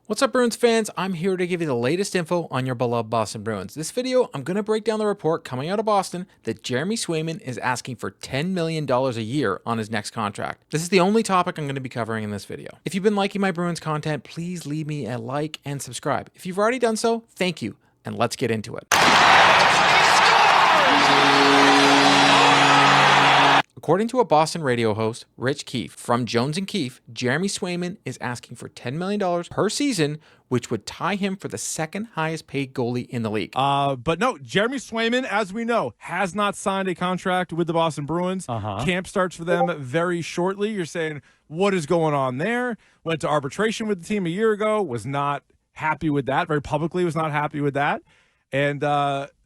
What's up, Bruins fans? I'm here to give you the latest info on your beloved Boston Bruins. This video, I'm going to break down the report coming out of Boston that Jeremy Swayman is asking for $10 million a year on his next contract. This is the only topic I'm going to be covering in this video. If you've been liking my Bruins content, please leave me a like and subscribe. If you've already done so, thank you, and let's get into it. According to a Boston radio host, Rich Keefe, from Jones & Keefe, Jeremy Swayman is asking for $10 million per season, which would tie him for the second highest paid goalie in the league. But no, Jeremy Swayman, as we know, has not signed a contract with the Boston Bruins. Camp starts for them very shortly. You're saying, what is going on there? Went to arbitration with the team a year ago, was not happy with that, very publicly was not happy with that. And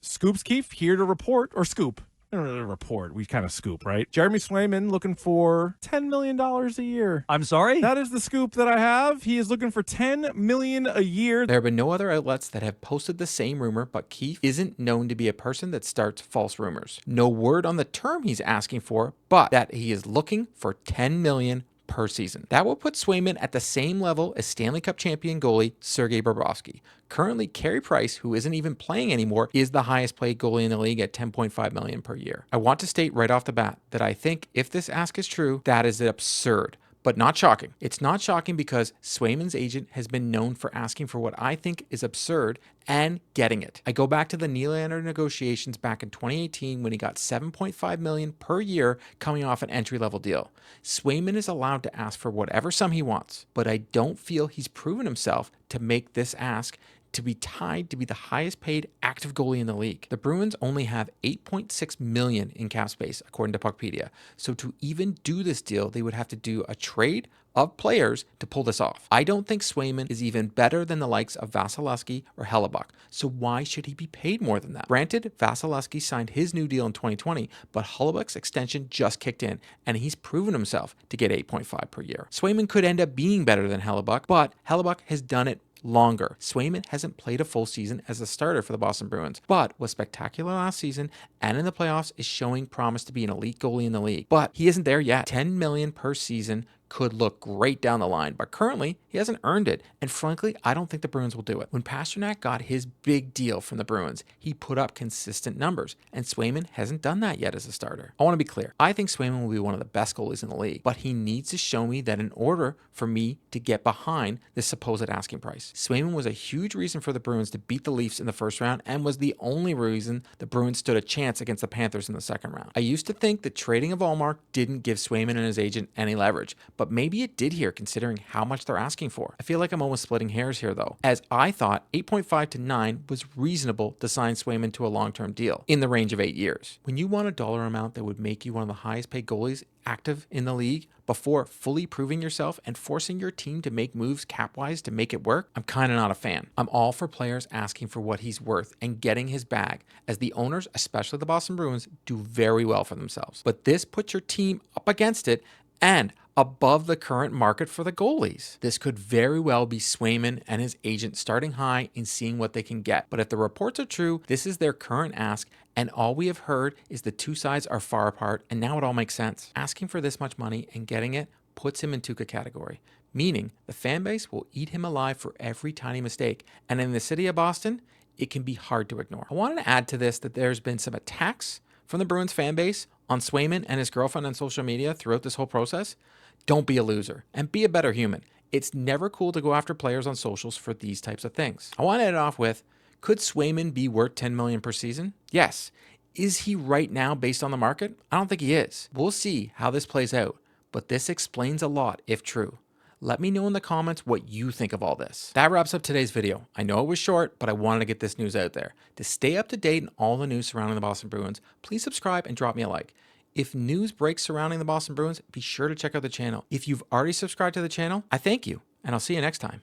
Scoops Keefe here to report, or Scoop. I don't really report. We kind of scoop, right? Jeremy Swayman looking for $10 million a year. I'm sorry? That is the scoop that I have. He is looking for $10 million a year. There have been no other outlets that have posted the same rumor, but Keefe isn't known to be a person that starts false rumors. No word on the term he's asking for, but that he is looking for $10 million per season. That will put Swayman at the same level as Stanley Cup champion goalie Sergei Bobrovsky. Currently, Carey Price, who isn't even playing anymore, is the highest paid goalie in the league at $10.5 million per year. I want to state right off the bat that I think if this ask is true, that is absurd. But not shocking. It's not shocking because Swayman's agent has been known for asking for what I think is absurd and getting it. I go back to the Nylander negotiations back in 2018 when he got $7.5 million per year coming off an entry-level deal. Swayman is allowed to ask for whatever sum he wants, but I don't feel he's proven himself to make this ask to be tied to be the highest paid active goalie in the league. The Bruins only have $8.6 million in cap space, according to Puckpedia. So to even do this deal, they would have to do a trade of players to pull this off. I don't think Swayman is even better than the likes of Vasilevskiy or Hellebuyck, so why should he be paid more than that? Granted, Vasilevskiy signed his new deal in 2020, but Hellebuck's extension just kicked in, and he's proven himself to get 8.5 per year. Swayman could end up being better than Hellebuyck, but Hellebuyck has done it longer. Swayman hasn't played a full season as a starter for the Boston Bruins, but was spectacular last season and in the playoffs is showing promise to be an elite goalie in the league. But he isn't there yet. $10 million per season could look great down the line, but currently he hasn't earned it. And frankly, I don't think the Bruins will do it. When Pastrnak got his big deal from the Bruins, he put up consistent numbers, and Swayman hasn't done that yet as a starter. I want to be clear. I think Swayman will be one of the best goalies in the league, but he needs to show me that in order for me to get behind this supposed asking price. Swayman was a huge reason for the Bruins to beat the Leafs in the first round and was the only reason the Bruins stood a chance against the Panthers in the second round. I used to think that trading of Ullmark didn't give Swayman and his agent any leverage, but maybe it did here considering how much they're asking for. I feel like I'm almost splitting hairs here though, as I thought 8.5 to 9 was reasonable to sign Swayman to a long-term deal in the range of 8 years. When you want a dollar amount that would make you one of the highest paid goalies active in the league before fully proving yourself and forcing your team to make moves cap-wise to make it work, I'm kind of not a fan. I'm all for players asking for what he's worth and getting his bag, as the owners, especially the Boston Bruins, do very well for themselves. But this puts your team up against it and above the current market for the goalies. This could very well be Swayman and his agent starting high and seeing what they can get. But if the reports are true, this is their current ask, and all we have heard is the two sides are far apart, and now it all makes sense. Asking for this much money and getting it puts him in Tuca category, meaning the fan base will eat him alive for every tiny mistake. And in the city of Boston, it can be hard to ignore. I wanted to add to this that there's been some attacks from the Bruins fan base on Swayman and his girlfriend on social media throughout this whole process. Don't be a loser and be a better human. It's never cool to go after players on socials for these types of things. I want to end it off with, could Swayman be worth $10 million per season? Yes. Is he right now based on the market? I don't think he is. We'll see how this plays out, but this explains a lot if true. Let me know in the comments what you think of all this. That wraps up today's video. I know it was short, but I wanted to get this news out there. To stay up to date on all the news surrounding the Boston Bruins, please subscribe and drop me a like. If news breaks surrounding the Boston Bruins, be sure to check out the channel. If you've already subscribed to the channel, I thank you, and I'll see you next time.